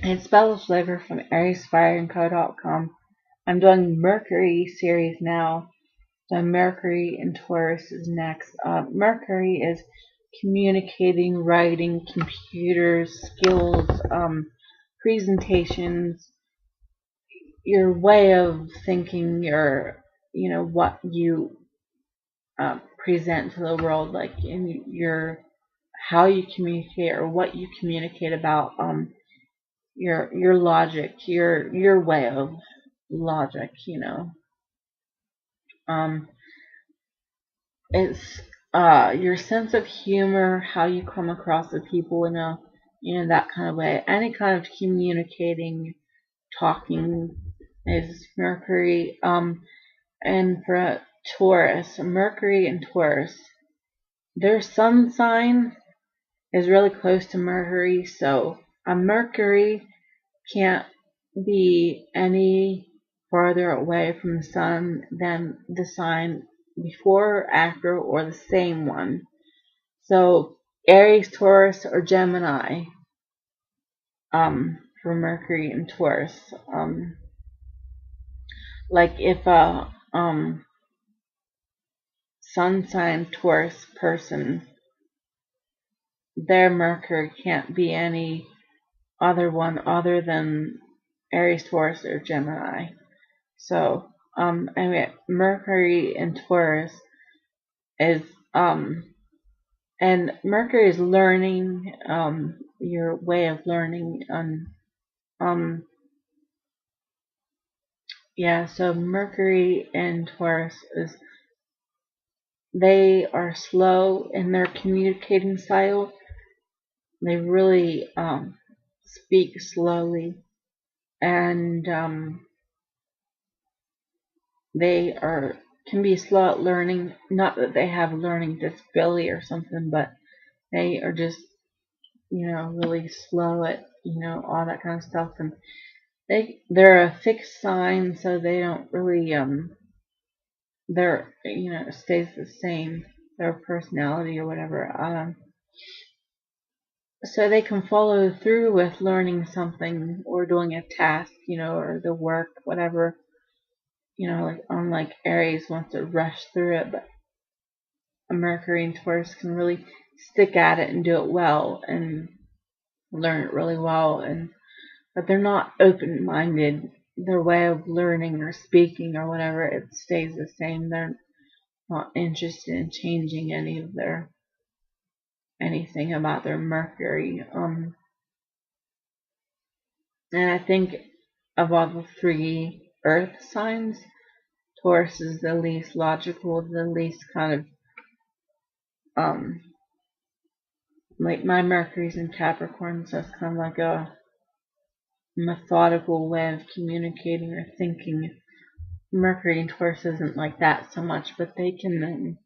It's Bella Flavor from AriesFireandCo.com. I'm doing Mercury series now. So Mercury and Taurus is next. Mercury is communicating, writing, computers, skills, presentations, your way of thinking, what you present to the world, like in your how you communicate or what you communicate about, your logic, your way of logic, um, it's your sense of humor, how you come across with people in a that kind of way. Any kind of communicating, talking is Mercury. And for Taurus, Mercury and Taurus, their sun sign is really close to Mercury, so a Mercury can't be any farther away from the sun than the sign before, after, or the same one. So Aries, Taurus, or Gemini, for Mercury and Taurus. Like if a sun sign Taurus person, their Mercury can't be any other one other than Aries, Taurus, or Gemini. So, anyway, Mercury in Taurus is, and Mercury is learning, your way of learning, yeah, so Mercury in Taurus is, they are slow in their communicating style. They really, speak slowly, and, they can be slow at learning. Not that they have learning disability or something, but they are just really slow at all that kind of stuff. And they're a fixed sign, so they don't really they're it stays the same, their personality or whatever. So they can follow through with learning something or doing a task, or the work, whatever. Like unlike Aries wants to rush through it, but a Mercury and Taurus can really stick at it and do it well and learn it really well. But they're not open-minded. Their way of learning or speaking or whatever, it stays the same. They're not interested in changing anything about their Mercury. And I think of all the three Earth signs, Taurus is the least logical, the least kind of like my Mercury's in Capricorn, so it's kind of like a methodical way of communicating or thinking. Mercury and Taurus isn't like that so much, but they can,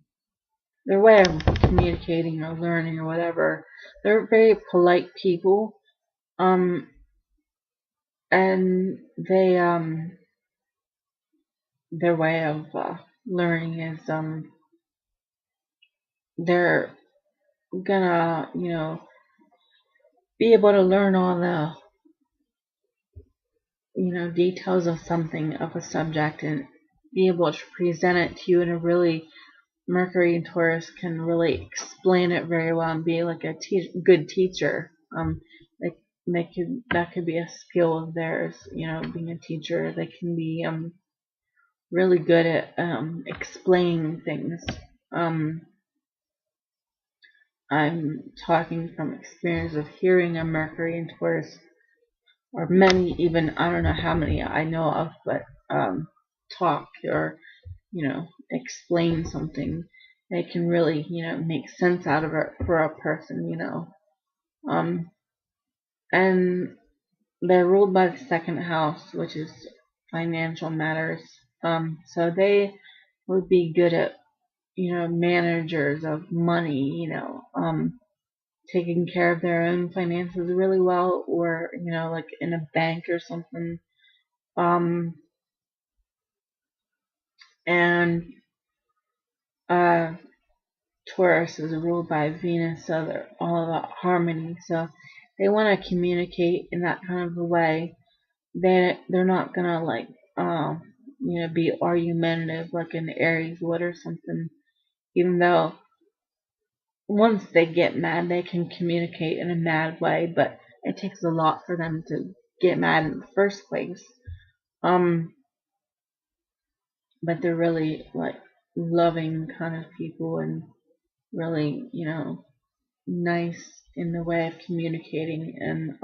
their way of communicating or learning or whatever, they're very polite people, and their way of learning is, they're gonna, be able to learn all the, details of something, of a subject, and be able to present it to you in a really, Mercury and Taurus can really explain it very well and be like a good teacher. That could be a skill of theirs, being a teacher. They can be really good at explaining things. I'm talking from experience of hearing a Mercury and Taurus, or many, even I don't know how many I know of, but talk or explain something. They can really make sense out of it for a person. And they're ruled by the second house, which is financial matters. So they would be good at managers of money, taking care of their own finances really well, or like in a bank or something. And Taurus is ruled by Venus, so they're all about harmony. So they want to communicate in that kind of a way. They're not gonna like be argumentative like an Aries would or something. Even though once they get mad, they can communicate in a mad way, but it takes a lot for them to get mad in the first place. But they're really like loving kind of people and really, nice in the way of communicating, and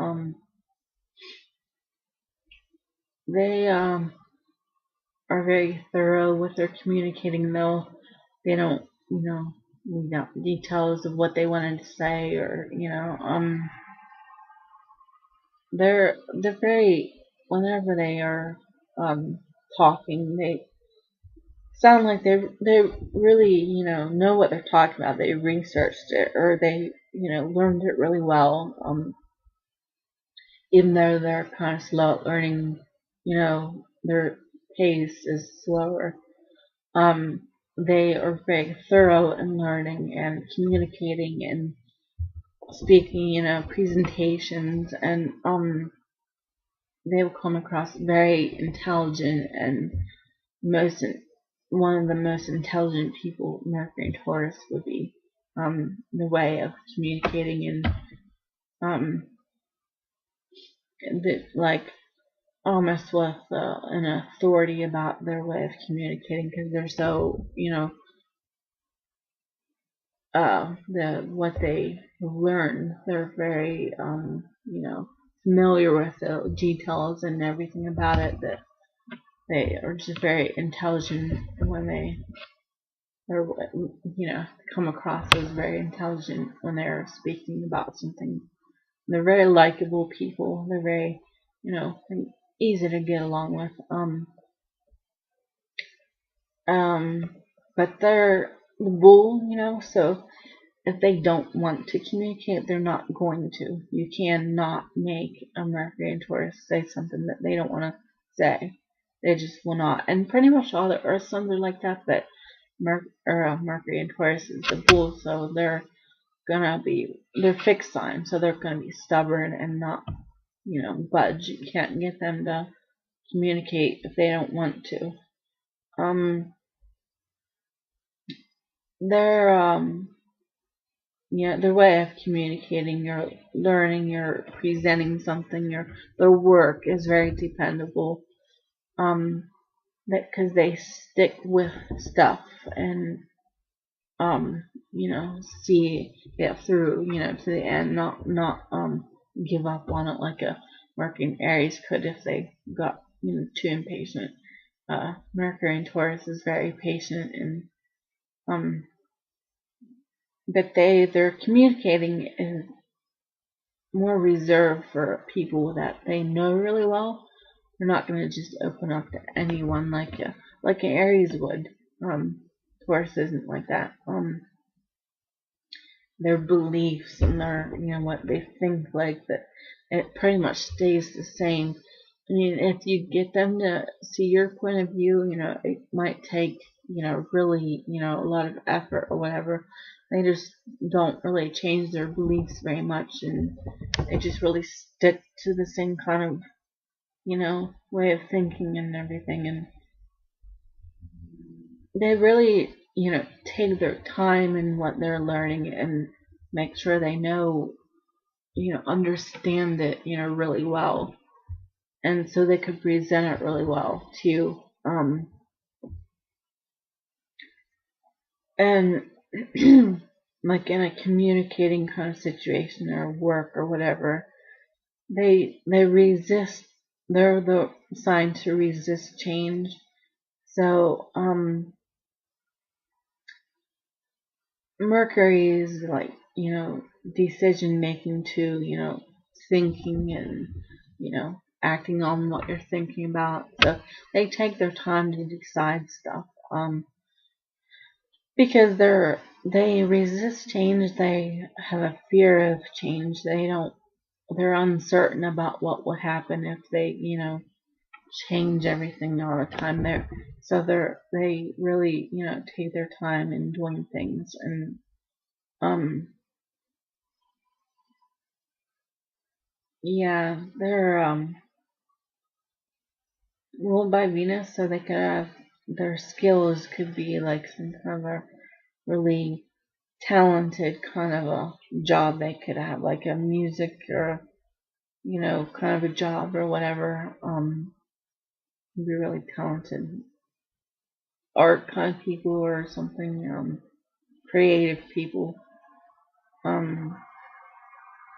they are very thorough with their communicating, though they don't, leave out details of what they wanted to say, or they're very, whenever they are talking, they sound like they really, know what they're talking about. They researched it, or they, learned it really well. Even though they're kind of slow at learning, their pace is slower. They are very thorough in learning and communicating and speaking, presentations, and they will come across very intelligent, and most one of the most intelligent people Mercury and Taurus would be. The way of communicating, and like almost with an authority about their way of communicating, because they're so, what they learn, they're very familiar with the details and everything about it, that they are just very intelligent when they're come across as very intelligent when they're speaking about something. They're very likable people. They're very, easy to get along with. But they're the bull, so if they don't want to communicate, they're not going to. You cannot make a Mercury and Taurus say something that they don't want to say. They just will not. And pretty much all the Earth signs are like that, but Mercury and Taurus is the bull, so they're fixed signs, so they're gonna be stubborn and not, budge. You can't get them to communicate if they don't want to. Their their way of communicating, you're learning, you're presenting something, their work is very dependable. Because they stick with stuff, and see it through, to the end, not give up on it like a Mercury and Aries could if they got, too impatient. Mercury and Taurus is very patient, and but their communicating is more reserved for people that they know really well. They're not going to just open up to anyone like an Aries would. Taurus isn't like that. Their beliefs and their, what they think, like that, it pretty much stays the same. I mean, if you get them to see your point of view, it might take, really, a lot of effort or whatever. They just don't really change their beliefs very much, and they just really stick to the same kind of, way of thinking and everything. And they really, take their time in what they're learning, and make sure they know, understand it, really well. And so they could present it really well too. And like in a communicating kind of situation or work or whatever, they resist. They're the sign to resist change. So Mercury is like, decision making too, thinking and, acting on what you're thinking about. So they take their time to decide stuff. Because they resist change, they have a fear of change. They're uncertain about what will happen if they, change everything all the time. They really, take their time in doing things, and yeah, they're ruled by Venus, so they could have their skills could be like some kind of a really talented kind of a job they could have, like a music or kind of a job or whatever. Be really talented art kind of people or something, creative people. Um,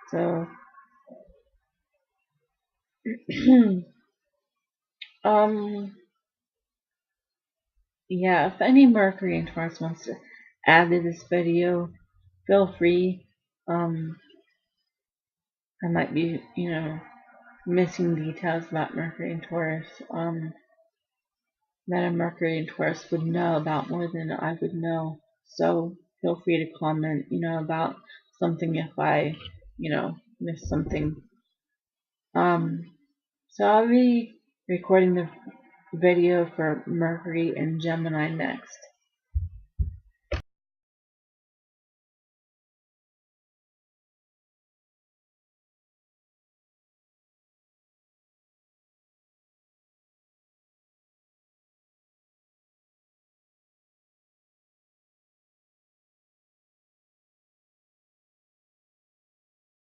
so um, yeah, if any Mercury and Taurus wants to add to this video, feel free. Um, I might be, missing details about Mercury and Taurus. That a Mercury and Taurus would know about more than I would know. So feel free to comment, about something if I, miss something. So I'll be recording the video for Mercury and Gemini next.